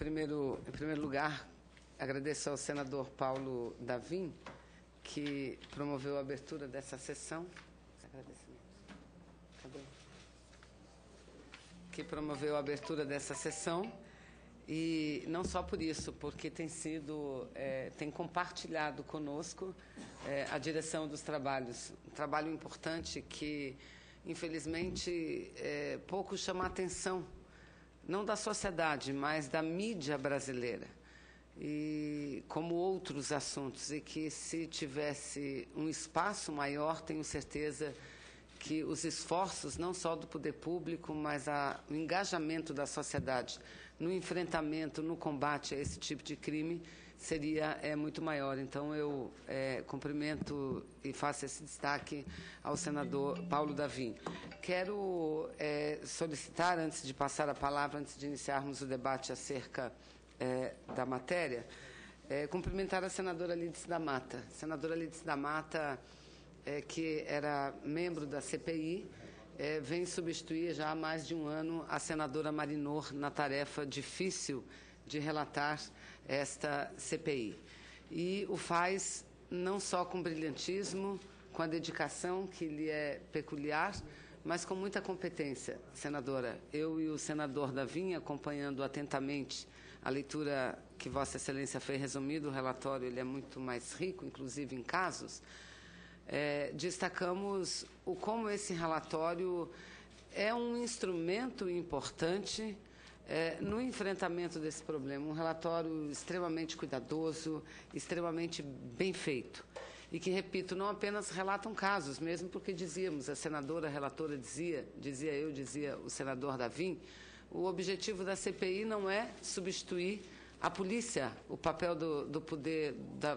primeiro lugar, agradeço ao senador Paulo Davim, que promoveu a abertura dessa sessão. Que promoveu a abertura dessa sessão, e não só por isso, porque tem compartilhado conosco a direção dos trabalhos. Um trabalho importante que, infelizmente, pouco chama a atenção, não da sociedade, mas da mídia brasileira, e como outros assuntos, e que, se tivesse um espaço maior, tenho certeza que os esforços, não só do poder público, mas o engajamento da sociedade no enfrentamento, no combate a esse tipo de crime, seria muito maior. Então, eu cumprimento e faço esse destaque ao senador Paulo Davim. Quero solicitar, antes de passar a palavra, antes de iniciarmos o debate acerca da matéria, cumprimentar a senadora Lídice da Mata. Senadora Lídice da Mata, que era membro da CPI, vem substituir já há mais de um ano a senadora Marinor na tarefa difícil de relatar esta CPI. E o faz não só com brilhantismo, com a dedicação que lhe é peculiar, mas com muita competência. Senadora, eu e o senador Davim, acompanhando atentamente a leitura que Vossa Excelência fez resumida, o relatório ele é muito mais rico, inclusive em casos, destacamos como esse relatório é um instrumento importante no enfrentamento desse problema. Um relatório extremamente cuidadoso, extremamente bem feito. E que, repito, não apenas relatam casos, mesmo porque dizíamos, a senadora relatora dizia o senador Davim, o objetivo da CPI não é substituir a polícia, o papel do poder,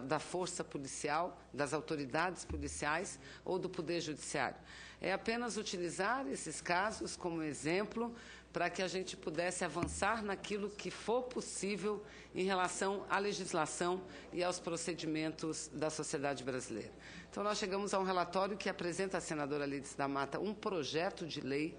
da força policial, das autoridades policiais ou do poder judiciário. É apenas utilizar esses casos como exemplo para que a gente pudesse avançar naquilo que for possível em relação à legislação e aos procedimentos da sociedade brasileira. Então, nós chegamos a um relatório que apresenta a senadora Lídice da Mata um projeto de lei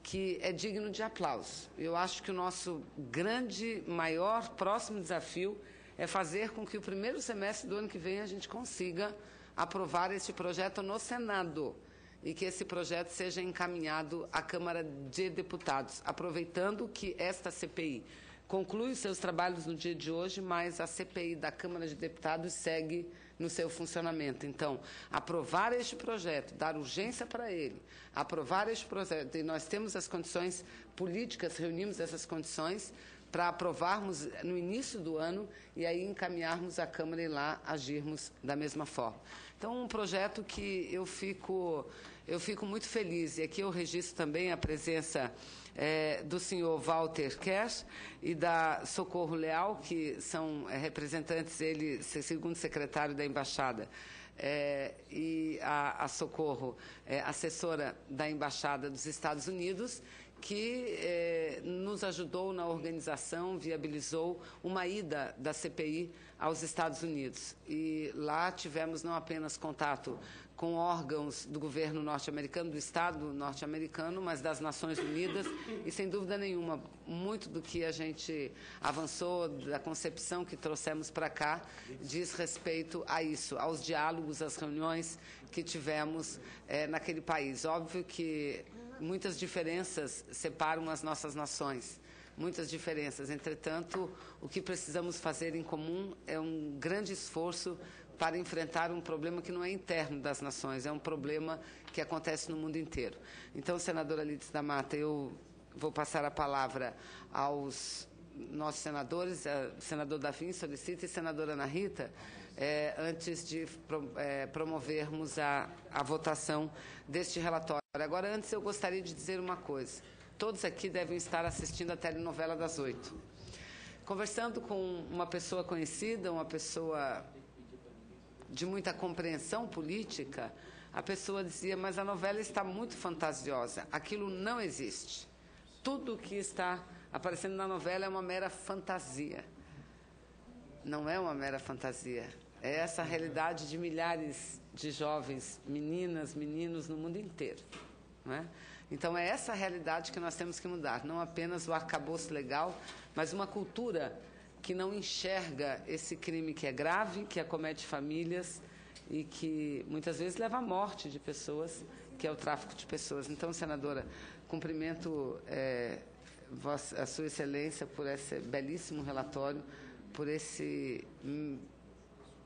que é digno de aplauso. Eu acho que o nosso grande, maior, próximo desafio é fazer com que o primeiro semestre do ano que vem a gente consiga aprovar esse projeto no Senado e que esse projeto seja encaminhado à Câmara de Deputados, aproveitando que esta CPI conclui os seus trabalhos no dia de hoje, mas a CPI da Câmara de Deputados segue no seu funcionamento. Então, aprovar este projeto, dar urgência para ele, aprovar este projeto, e nós temos as condições políticas, reunimos essas condições para aprovarmos no início do ano e aí encaminharmos à Câmara e lá agirmos da mesma forma. Então, um projeto que eu fico muito feliz, e aqui eu registro também a presença do senhor Walter Kerr e da Socorro Leal, que são representantes, ele, segundo secretário da Embaixada, e a Socorro, assessora da Embaixada dos Estados Unidos, que nos ajudou na organização, viabilizou uma ida da CPI aos Estados Unidos. E lá tivemos não apenas contato com órgãos do governo norte-americano, do Estado norte-americano, mas das Nações Unidas, e, sem dúvida nenhuma, muito do que a gente avançou, da concepção que trouxemos para cá, diz respeito a isso, aos diálogos, às reuniões que tivemos naquele país. Óbvio que muitas diferenças separam as nossas nações, muitas diferenças. Entretanto, o que precisamos fazer em comum é um grande esforço para enfrentar um problema que não é interno das nações, é um problema que acontece no mundo inteiro. Então, senadora Lídice da Mata, eu vou passar a palavra aos nossos senadores, senador Davim solicita, e senadora Ana Rita, antes de promovermos a votação deste relatório. Agora, antes, eu gostaria de dizer uma coisa. Todos aqui devem estar assistindo a telenovela das 8. Conversando com uma pessoa conhecida, uma pessoa de muita compreensão política, a pessoa dizia, mas a novela está muito fantasiosa, aquilo não existe. Tudo que está aparecendo na novela é uma mera fantasia. Não é uma mera fantasia. É essa a realidade de milhares de jovens, meninas, meninos no mundo inteiro. Não é? Então, é essa a realidade que nós temos que mudar, não apenas o arcabouço legal, mas uma cultura que não enxerga esse crime que é grave, que acomete famílias e que muitas vezes leva à morte de pessoas, que é o tráfico de pessoas. Então, senadora, cumprimento a Sua Excelência por esse belíssimo relatório, por esse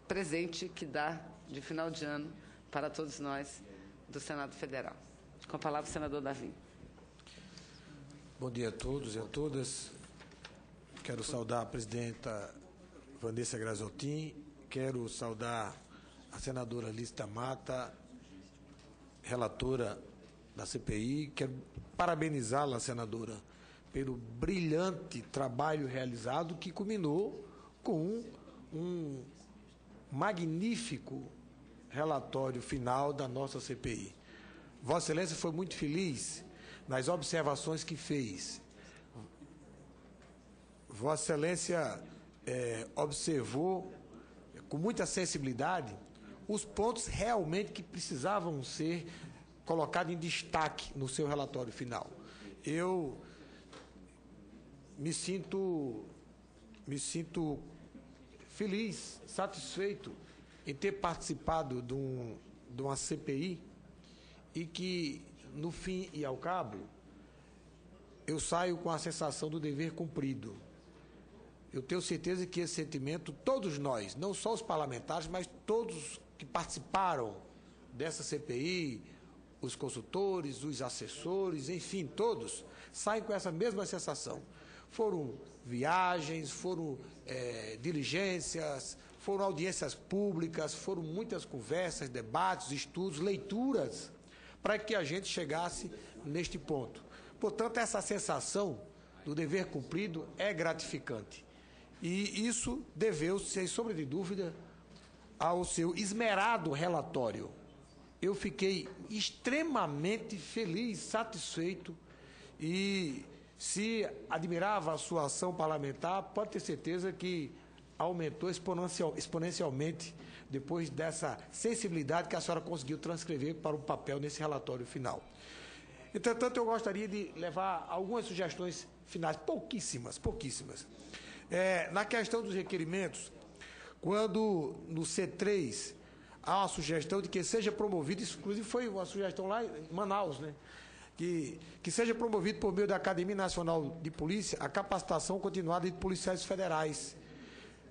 presente que dá de final de ano para todos nós do Senado Federal. Com a palavra, o senador Davi. Bom dia a todos e a todas. Quero saudar a presidenta Vanessa Grazottin, quero saudar a senadora Lícita Mata, relatora da CPI, quero parabenizá-la, senadora, pelo brilhante trabalho realizado que culminou com um magnífico relatório final da nossa CPI. Vossa Excelência foi muito feliz nas observações que fez. Vossa Excelência observou com muita sensibilidade os pontos realmente que precisavam ser colocados em destaque no seu relatório final. Eu me sinto feliz, satisfeito em ter participado de uma CPI e que, no fim e ao cabo, eu saio com a sensação do dever cumprido. Eu tenho certeza que esse sentimento, todos nós, não só os parlamentares, mas todos que participaram dessa CPI, os consultores, os assessores, enfim, todos, saem com essa mesma sensação. Foram viagens, foram diligências, foram audiências públicas, foram muitas conversas, debates, estudos, leituras, para que a gente chegasse neste ponto. Portanto, essa sensação do dever cumprido é gratificante. E isso deveu-se, sem sombra de dúvida, ao seu esmerado relatório. Eu fiquei extremamente feliz, satisfeito, e se admirava a sua ação parlamentar, pode ter certeza que aumentou exponencialmente depois dessa sensibilidade que a senhora conseguiu transcrever para o papel nesse relatório final. Entretanto, eu gostaria de levar algumas sugestões finais, pouquíssimas. Na questão dos requerimentos, quando no C3 há uma sugestão de que seja promovido, isso inclusive foi uma sugestão lá em Manaus, né? Que seja promovido por meio da Academia Nacional de Polícia a capacitação continuada de policiais federais,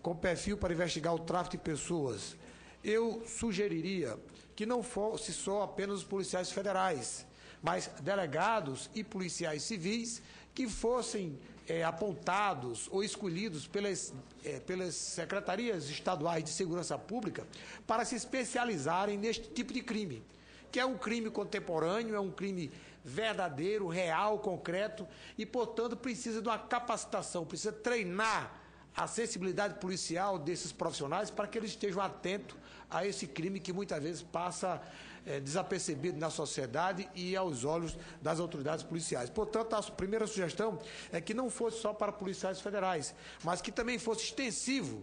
com perfil para investigar o tráfico de pessoas. Eu sugeriria que não fosse só apenas os policiais federais, mas delegados e policiais civis que fossem apontados ou escolhidos pelas secretarias estaduais de segurança pública para se especializarem neste tipo de crime, que é um crime contemporâneo, é um crime verdadeiro, real, concreto, e, portanto, precisa de uma capacitação, precisa treinar a sensibilidade policial desses profissionais para que eles estejam atentos a esse crime que muitas vezes passa desapercebido na sociedade e aos olhos das autoridades policiais. Portanto, a primeira sugestão é que não fosse só para policiais federais, mas que também fosse extensivo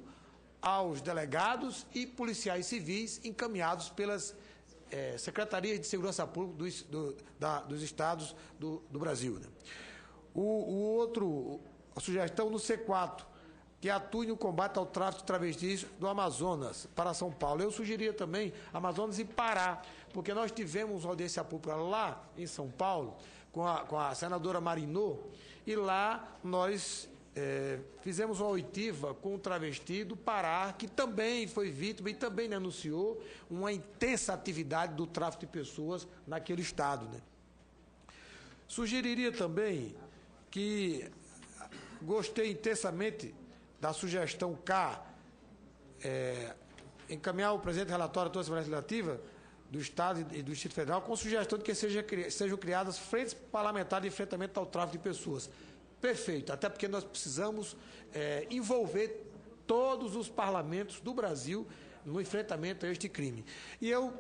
aos delegados e policiais civis encaminhados pelas secretarias de segurança pública dos estados do Brasil, né? A sugestão no C4, que atue no combate ao tráfico de travestis do Amazonas para São Paulo. Eu sugeria também Amazonas e Pará, porque nós tivemos uma audiência pública lá em São Paulo com a senadora Marinô, e lá nós fizemos uma oitiva com o travesti do Pará, que também foi vítima e também denunciou uma intensa atividade do tráfico de pessoas naquele estado, né? Sugeriria também que gostei intensamente da sugestão K, encaminhar o presente relatório à Assembleia Legislativa do Estado e do Distrito Federal com sugestão de que sejam criadas frentes parlamentares de enfrentamento ao tráfico de pessoas. Perfeito, até porque nós precisamos envolver todos os parlamentos do Brasil no enfrentamento a este crime. E eu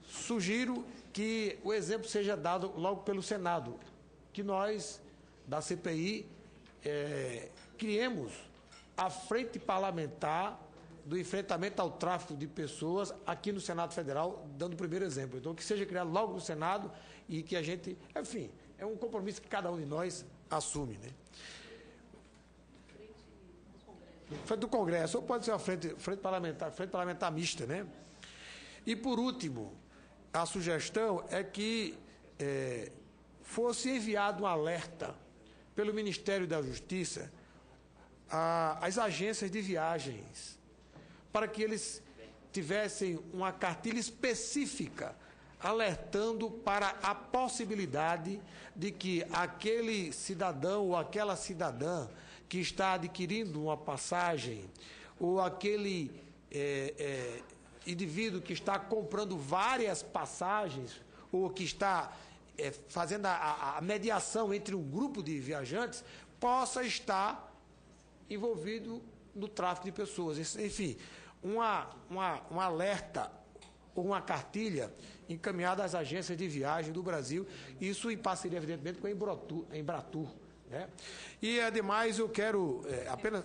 sugiro que o exemplo seja dado logo pelo Senado, que nós, da CPI, criemos a frente parlamentar do enfrentamento ao tráfico de pessoas aqui no Senado Federal, dando o primeiro exemplo. Então, que seja criado logo no Senado e que a gente, enfim, é um compromisso que cada um de nós assume, né? Frente do Congresso, ou pode ser uma frente parlamentar mista, né? E, por último, a sugestão é que fosse enviado um alerta pelo Ministério da Justiça às agências de viagens, para que eles tivessem uma cartilha específica alertando para a possibilidade de que aquele cidadão ou aquela cidadã que está adquirindo uma passagem, ou aquele indivíduo que está comprando várias passagens, ou que está fazendo a mediação entre um grupo de viajantes, possa estar envolvido no tráfico de pessoas. Enfim, um alerta ou uma cartilha encaminhada às agências de viagem do Brasil, isso em parceria, evidentemente, com a Embratur, né? E, ademais, eu quero apenas...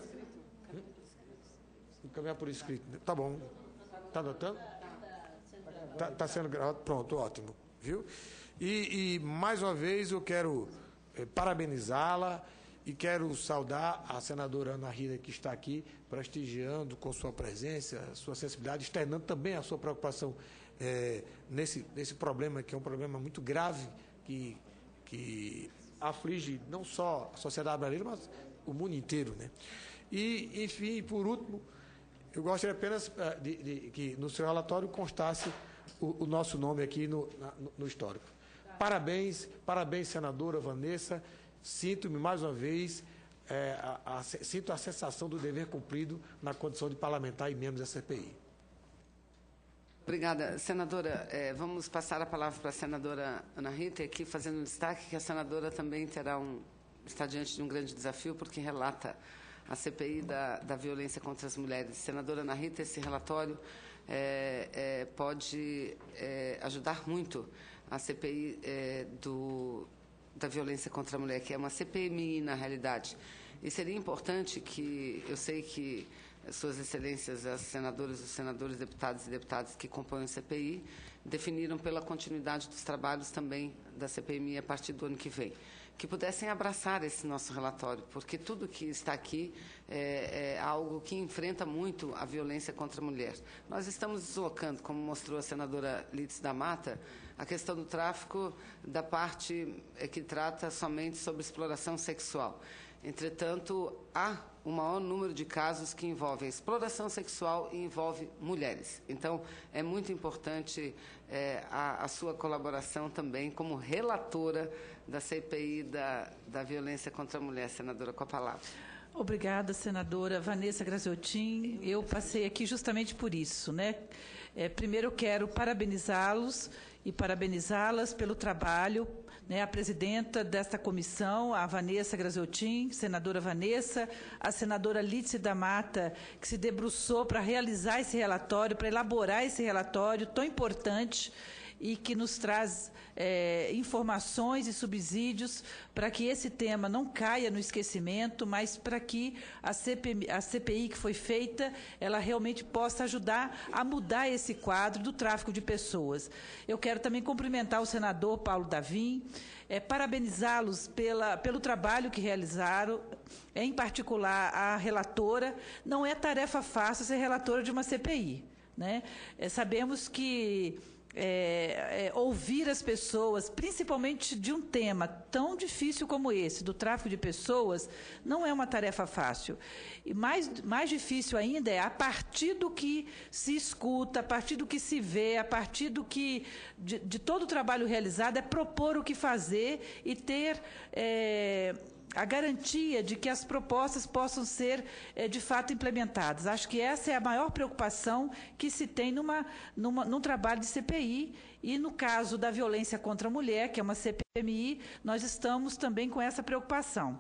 Encaminhar por escrito. Tá bom. Está anotando? Está sendo gravado. Pronto, ótimo. Viu? E mais uma vez, eu quero parabenizá-la e quero saudar a senadora Ana Rita, que está aqui, prestigiando com sua presença, sua sensibilidade, externando também a sua preocupação nesse problema, que é um problema muito grave, que aflige não só a sociedade brasileira, mas o mundo inteiro, né? E, enfim, por último, eu gostaria apenas de que no seu relatório constasse o nosso nome aqui no histórico. Parabéns, senadora Vanessa. Sinto-me, mais uma vez, sinto a sensação do dever cumprido na condição de parlamentar e membro da CPI. Obrigada. Senadora, vamos passar a palavra para a senadora Ana Rita, aqui fazendo um destaque que a senadora também está diante de um grande desafio, porque relata a CPI da violência contra as mulheres. Senadora Ana Rita, esse relatório pode ajudar muito a CPI da violência contra a mulher, que é uma CPMI, na realidade. E seria importante que, eu sei que Suas Excelências, as senadoras, os senadores, deputados e deputadas que compõem a CPI, definiram pela continuidade dos trabalhos também da CPMI a partir do ano que vem, que pudessem abraçar esse nosso relatório, porque tudo que está aqui é algo que enfrenta muito a violência contra a mulher. Nós estamos deslocando, como mostrou a senadora Lídice da Mata, a questão do tráfico da parte que trata somente sobre exploração sexual. Entretanto, há o maior número de casos que envolvem exploração sexual e envolve mulheres. Então, é muito importante a sua colaboração também como relatora da CPI da violência contra a mulher. Senadora, com a palavra. Obrigada, senadora Vanessa Graziotin. Eu passei aqui justamente por isso, né? Primeiro, eu quero parabenizá-los e parabenizá-las pelo trabalho, né? A presidenta desta comissão, a Vanessa Graziotin, senadora Vanessa, a senadora Lídice da Mata, que se debruçou para realizar esse relatório, para elaborar esse relatório tão importante e que nos traz informações e subsídios para que esse tema não caia no esquecimento, mas para que a CPI que foi feita, ela realmente possa ajudar a mudar esse quadro do tráfico de pessoas. Eu quero também cumprimentar o senador Paulo Davim, parabenizá-los pelo trabalho que realizaram, em particular a relatora. Não é tarefa fácil ser relatora de uma CPI, né? Sabemos que ouvir as pessoas, principalmente de um tema tão difícil como esse, do tráfico de pessoas, não é uma tarefa fácil. E mais difícil ainda é, a partir do que se escuta, a partir do que se vê, a partir de todo o trabalho realizado, é propor o que fazer e ter a garantia de que as propostas possam ser, de fato, implementadas. Acho que essa é a maior preocupação que se tem num trabalho de CPI. E, no caso da violência contra a mulher, que é uma CPMI, nós estamos também com essa preocupação.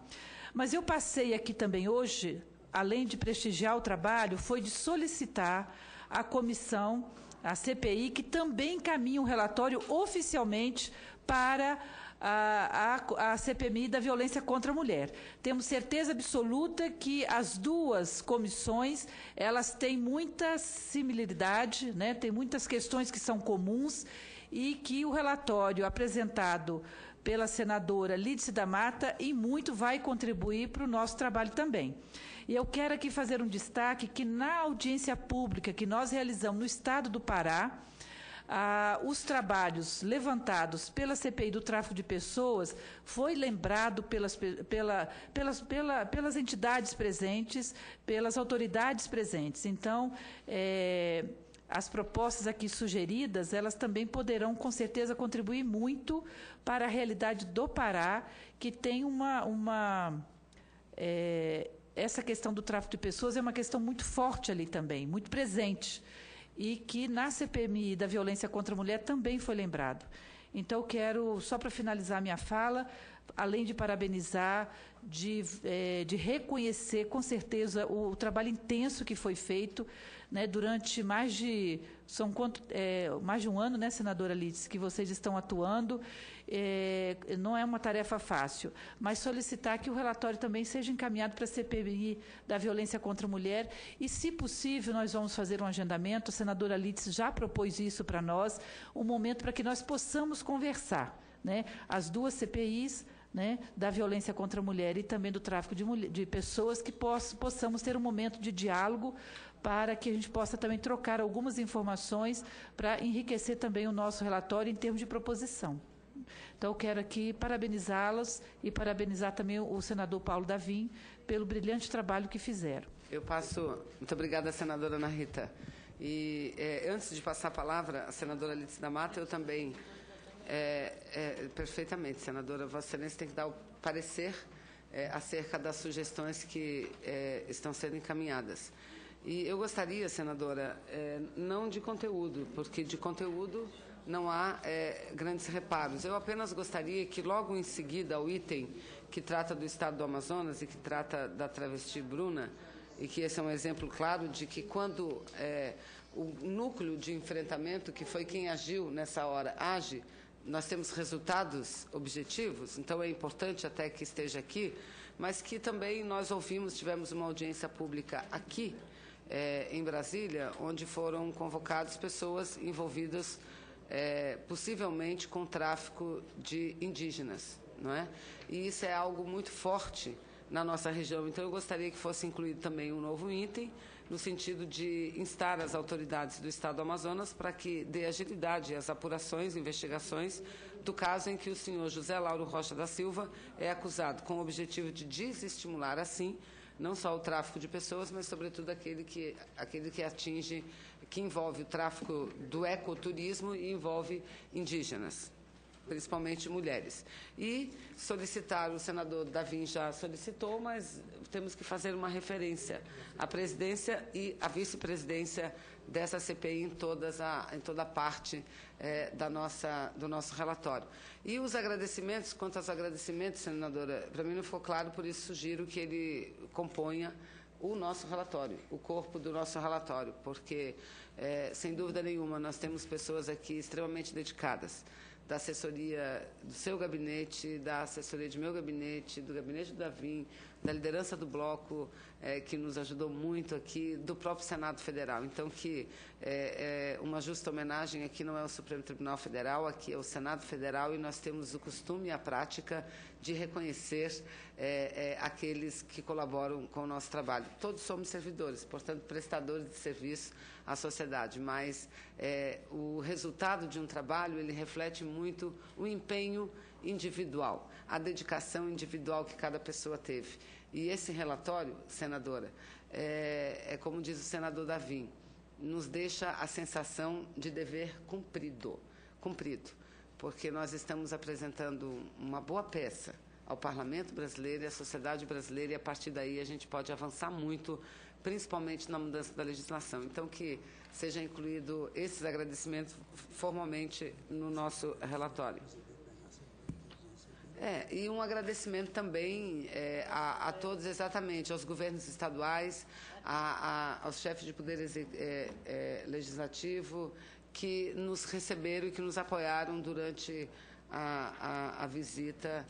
Mas eu passei aqui também hoje, além de prestigiar o trabalho, foi de solicitar à comissão, à CPI, que também encaminhe um relatório oficialmente para a CPMI da violência contra a mulher. Temos certeza absoluta que as duas comissões, elas têm muita similaridade, né? Tem muitas questões que são comuns e que o relatório apresentado pela senadora Lídice da Mata, em muito vai contribuir para o nosso trabalho também. E eu quero aqui fazer um destaque que na audiência pública que nós realizamos no estado do Pará, os trabalhos levantados pela CPI do tráfico de pessoas foi lembrado pelas entidades presentes, pelas autoridades presentes. Então, as propostas aqui sugeridas, elas também poderão, com certeza, contribuir muito para a realidade do Pará, que tem essa questão do tráfico de pessoas é uma questão muito forte ali também, muito presente, e que na CPMI da violência contra a mulher também foi lembrado. Então, eu quero, só para finalizar minha fala, além de parabenizar, de reconhecer, com certeza, o trabalho intenso que foi feito, né, durante mais de um ano, né, senadora Lídice, que vocês estão atuando. Não é uma tarefa fácil, mas solicitar que o relatório também seja encaminhado para a CPMI da violência contra a mulher e, se possível, nós vamos fazer um agendamento, a senadora Lídice já propôs isso para nós, um momento para que nós possamos conversar, né, as duas CPIs, né, da violência contra a mulher e também do tráfico de pessoas, que possamos ter um momento de diálogo para que a gente possa também trocar algumas informações para enriquecer também o nosso relatório em termos de proposição. Então, eu quero aqui parabenizá-los e parabenizar também o senador Paulo Davim pelo brilhante trabalho que fizeram. Muito obrigada, senadora Ana Rita. E antes de passar a palavra à senadora Lídice da Mata, eu também... perfeitamente, senadora. Vossa Excelência tem que dar o parecer acerca das sugestões que estão sendo encaminhadas. E eu gostaria, senadora, não de conteúdo, porque de conteúdo não há grandes reparos. Eu apenas gostaria que, logo em seguida, ao item que trata do Estado do Amazonas e que trata da travesti Bruna, e que esse é um exemplo claro de que, quando o núcleo de enfrentamento, que foi quem agiu nessa hora, age, nós temos resultados objetivos. Então, é importante até que esteja aqui, mas que também nós tivemos uma audiência pública aqui, em Brasília, onde foram convocadas pessoas envolvidas possivelmente com tráfico de indígenas, não é? E isso é algo muito forte na nossa região. Então, eu gostaria que fosse incluído também um novo item, no sentido de instar as autoridades do Estado do Amazonas para que dê agilidade às apurações, investigações do caso em que o senhor José Lauro Rocha da Silva é acusado, com o objetivo de desestimular, assim, não só o tráfico de pessoas, mas, sobretudo, aquele que envolve o tráfico do ecoturismo e envolve indígenas, principalmente mulheres. E solicitar, o senador Davim já solicitou, mas temos que fazer uma referência à presidência e à vice-presidência dessa CPI em toda a parte do nosso relatório. E os agradecimentos, quanto aos agradecimentos, senadora, para mim não ficou claro, por isso sugiro que ele componha o nosso relatório, o corpo do nosso relatório, porque, sem dúvida nenhuma, nós temos pessoas aqui extremamente dedicadas, da assessoria do seu gabinete, da assessoria de meu gabinete, do gabinete do Davim, da liderança do bloco, que nos ajudou muito aqui, do próprio Senado Federal. Então, que uma justa homenagem, aqui não é o Supremo Tribunal Federal, aqui é o Senado Federal, e nós temos o costume e a prática de reconhecer aqueles que colaboram com o nosso trabalho. Todos somos servidores, portanto, prestadores de serviço à sociedade, mas o resultado de um trabalho, ele reflete muito o empenho individual, a dedicação individual que cada pessoa teve. E esse relatório, senadora, como diz o senador Davim, nos deixa a sensação de dever cumprido, porque nós estamos apresentando uma boa peça ao Parlamento brasileiro e à sociedade brasileira, e a partir daí a gente pode avançar muito, principalmente na mudança da legislação. Então, que seja incluído esses agradecimentos formalmente no nosso relatório. E um agradecimento também a todos, exatamente, aos governos estaduais, aos chefes de poder legislativo, que nos receberam e que nos apoiaram durante a visita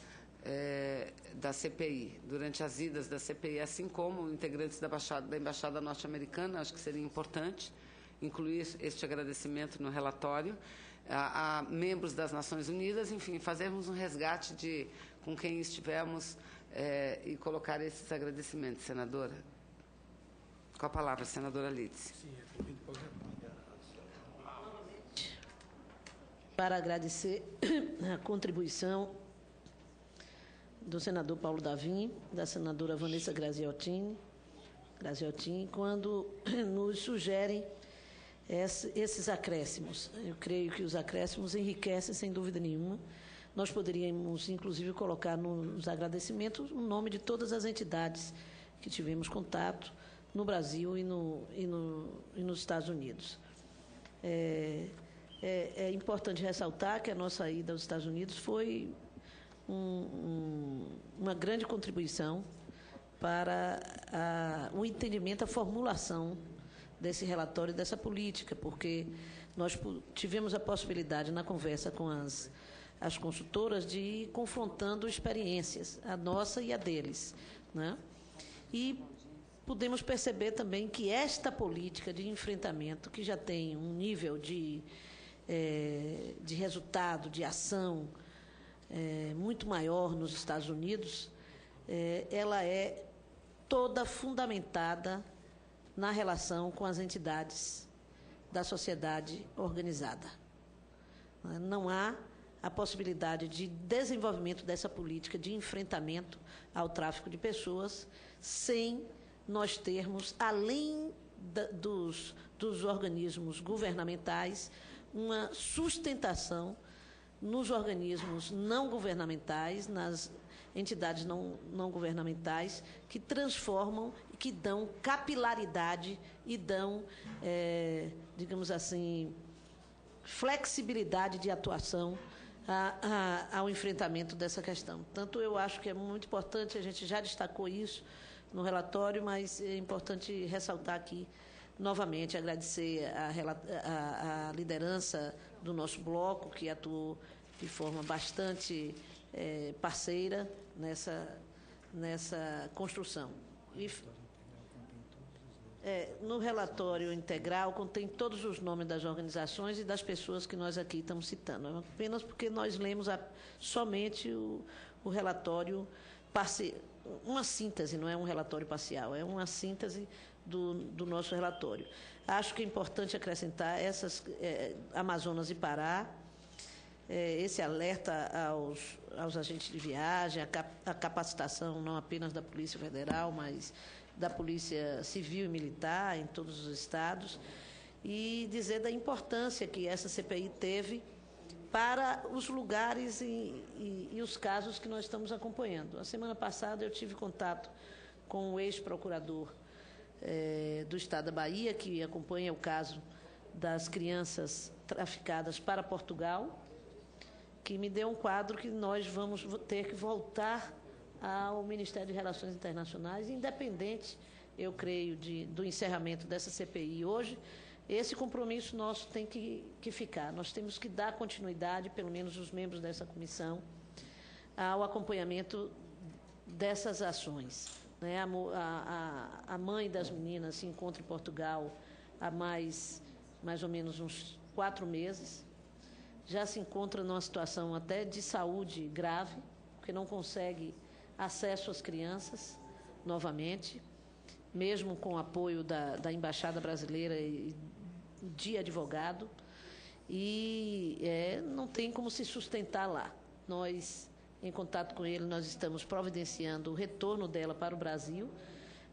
da CPI, durante as idas da CPI, assim como integrantes da Embaixada Norte-Americana. Acho que seria importante incluir este agradecimento no relatório, a membros das Nações Unidas, enfim, fazermos um resgate com quem estivemos e colocar esses agradecimentos. Senadora. Com a palavra, senadora Lídice. Para agradecer a contribuição do senador Paulo Davim, da senadora Vanessa Graziotin, quando nos sugerem esses acréscimos. Eu creio que os acréscimos enriquecem, sem dúvida nenhuma. Nós poderíamos, inclusive, colocar nos agradecimentos o nome de todas as entidades que tivemos contato no Brasil e nos Estados Unidos. É importante ressaltar que a nossa ida aos Estados Unidos foi uma grande contribuição para o entendimento, a formulação desse relatório, dessa política, porque nós tivemos a possibilidade, na conversa com as consultoras, de ir confrontando experiências, a nossa e a deles, né? E pudemos perceber também que esta política de enfrentamento, que já tem um nível de resultado, de ação muito maior nos Estados Unidos, ela é toda fundamentada na relação com as entidades da sociedade organizada. Não há a possibilidade de desenvolvimento dessa política de enfrentamento ao tráfico de pessoas sem nós termos, além dos organismos governamentais, uma sustentação nos organismos não governamentais, nas entidades não governamentais, que transformam, que dão capilaridade e dão, digamos assim, flexibilidade de atuação ao enfrentamento dessa questão. Portanto, eu acho que é muito importante, a gente já destacou isso no relatório, mas é importante ressaltar aqui, novamente, agradecer a liderança do nosso bloco, que atuou de forma bastante parceira nessa construção. No relatório integral contém todos os nomes das organizações e das pessoas que nós aqui estamos citando, apenas porque nós lemos somente o relatório parcial, uma síntese, não é um relatório parcial, é uma síntese do nosso relatório. Acho que é importante acrescentar Amazonas e Pará, esse alerta aos agentes de viagem, a capacitação não apenas da Polícia Federal, mas da Polícia Civil e Militar em todos os estados, e dizer da importância que essa CPI teve para os lugares e os casos que nós estamos acompanhando. A semana passada eu tive contato com o ex-procurador do Estado da Bahia, que acompanha o caso das crianças traficadas para Portugal, que me deu um quadro que nós vamos ter que voltar ao Ministério de Relações Internacionais, independente, eu creio, do encerramento dessa CPI hoje. Esse compromisso nosso tem que ficar. Nós temos que dar continuidade, pelo menos os membros dessa comissão, ao acompanhamento dessas ações. A mãe das meninas se encontra em Portugal há mais ou menos uns 4 meses. Já se encontra numa situação até de saúde grave, porque não consegue acesso às crianças novamente, mesmo com o apoio da Embaixada Brasileira e de advogado, e não tem como se sustentar lá. Nós, em contato com ele, nós estamos providenciando o retorno dela para o Brasil,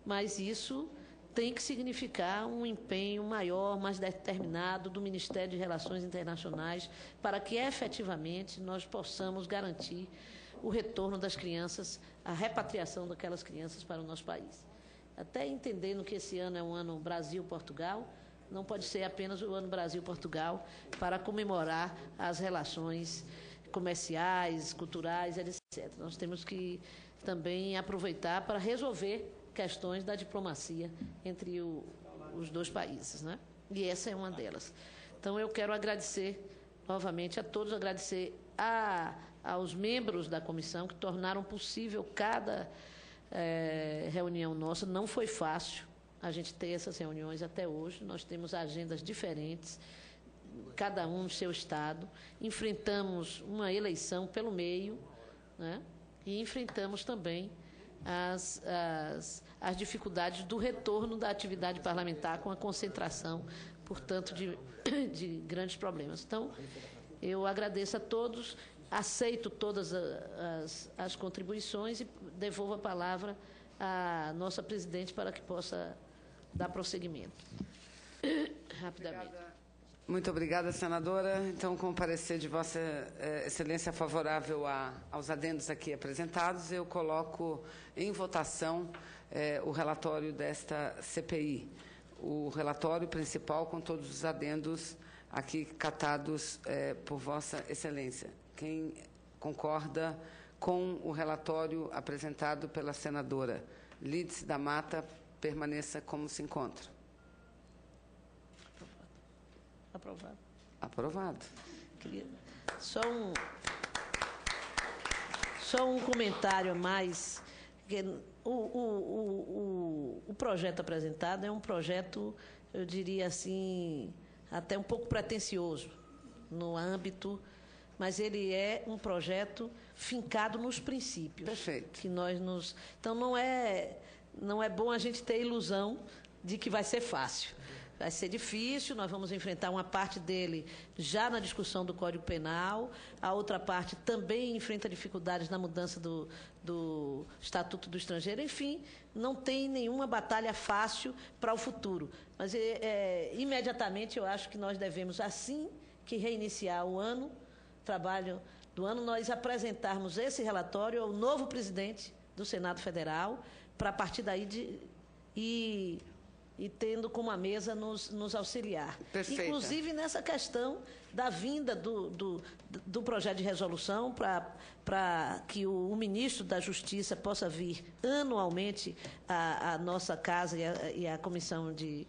mas isso tem que significar um empenho maior, mais determinado do Ministério de Relações Internacionais para que, efetivamente, nós possamos garantir o retorno das crianças, a repatriação daquelas crianças para o nosso país. Até entendendo que esse ano é um ano Brasil-Portugal, não pode ser apenas o ano Brasil-Portugal para comemorar as relações comerciais, culturais, etc. Nós temos que também aproveitar para resolver questões da diplomacia entre os dois países, né? E essa é uma delas. Então, eu quero agradecer novamente a todos, agradecer aos membros da comissão que tornaram possível cada reunião nossa. Não foi fácil a gente ter essas reuniões até hoje. Nós temos agendas diferentes, cada um no seu estado. Enfrentamos uma eleição pelo meio, né? E enfrentamos também as dificuldades do retorno da atividade parlamentar com a concentração, portanto, de grandes problemas. Então, eu agradeço a todos, aceito todas as contribuições e devolvo a palavra à nossa presidente para que possa dar prosseguimento. Rapidamente. Muito obrigada, senadora. Então, com o parecer de Vossa Excelência favorável aos adendos aqui apresentados, eu coloco em votação o relatório desta CPI, o relatório principal com todos os adendos aqui catados por Vossa Excelência. Quem concorda com o relatório apresentado pela senadora Lídice da Mata, permaneça como se encontra. Aprovado. Aprovado. Só um comentário a mais. O projeto apresentado é um projeto, eu diria assim, até um pouco pretensioso no âmbito, mas ele é um projeto fincado nos princípios. Perfeito. Que então, não é bom a gente ter ilusão de que vai ser fácil. Vai ser difícil, nós vamos enfrentar uma parte dele já na discussão do Código Penal, a outra parte também enfrenta dificuldades na mudança do Estatuto do Estrangeiro. Enfim, não tem nenhuma batalha fácil para o futuro. Mas, imediatamente, eu acho que nós devemos, assim que reiniciar o trabalho do ano, nós apresentarmos esse relatório ao novo presidente do Senado Federal, para, a partir daí, e tendo como a mesa nos auxiliar. Perfeita. Inclusive nessa questão da vinda do projeto de resolução para que o ministro da Justiça possa vir anualmente à nossa casa e à Comissão de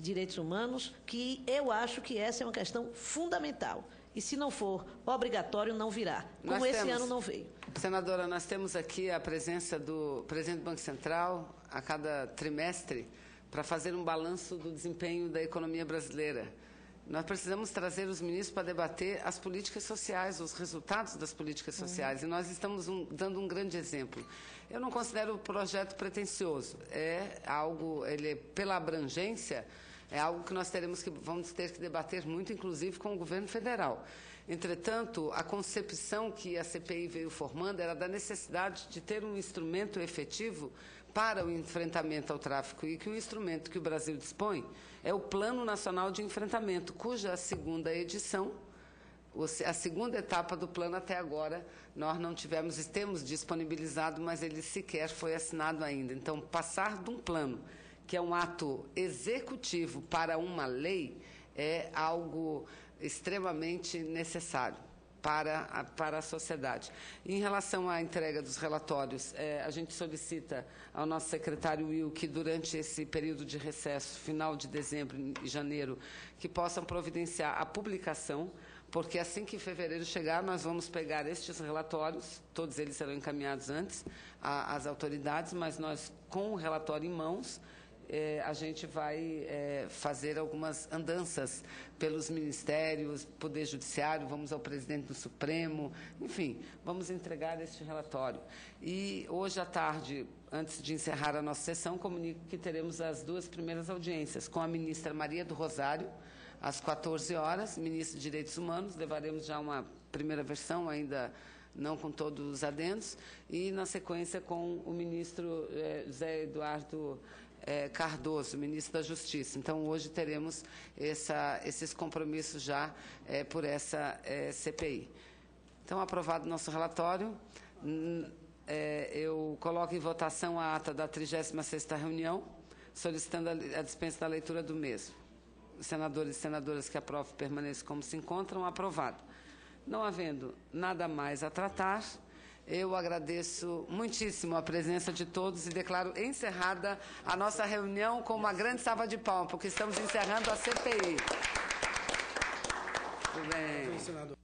Direitos Humanos, que eu acho que essa é uma questão fundamental. E, se não for obrigatório, não virá. Como esse ano não veio. Senadora, nós temos aqui a presença do presidente do Banco Central a cada trimestre para fazer um balanço do desempenho da economia brasileira. Nós precisamos trazer os ministros para debater as políticas sociais, os resultados das políticas sociais, e nós estamos dando um grande exemplo. Eu não considero o projeto pretensioso. É algo, pela abrangência, é algo que vamos ter que debater muito, inclusive com o governo federal. Entretanto, a concepção que a CPI veio formando era da necessidade de ter um instrumento efetivo para o enfrentamento ao tráfico, e que o instrumento que o Brasil dispõe é o Plano Nacional de Enfrentamento, cuja segunda edição, a segunda etapa do plano até agora, nós não temos disponibilizado, mas ele sequer foi assinado ainda. Então, passar de um plano, que é um ato executivo, para uma lei, é algo extremamente necessário para a sociedade. Em relação à entrega dos relatórios, a gente solicita ao nosso secretário Will que, durante esse período de recesso, final de dezembro e janeiro, que possam providenciar a publicação, porque assim que fevereiro chegar, nós vamos pegar estes relatórios, todos eles serão encaminhados antes às autoridades, mas nós, com o relatório em mãos, a gente vai fazer algumas andanças pelos ministérios, Poder Judiciário, vamos ao presidente do Supremo, enfim, vamos entregar este relatório. E hoje à tarde, antes de encerrar a nossa sessão, comunico que teremos as 2 primeiras audiências com a ministra Maria do Rosário, às 14 horas, ministra de Direitos Humanos, levaremos já uma primeira versão, ainda não com todos os adendos, e, na sequência, com o ministro José Eduardo Cardoso, ministro da Justiça. Então, hoje teremos esses compromissos já por essa CPI. Então, aprovado o nosso relatório, eu coloco em votação a ata da 36ª reunião, solicitando a dispensa da leitura do mesmo. Os senadores e senadoras que aprovam permaneçam como se encontram. Aprovado. Não havendo nada mais a tratar, eu agradeço muitíssimo a presença de todos e declaro encerrada a nossa reunião com uma grande salva de palmas, porque estamos encerrando a CPI. Tudo bem.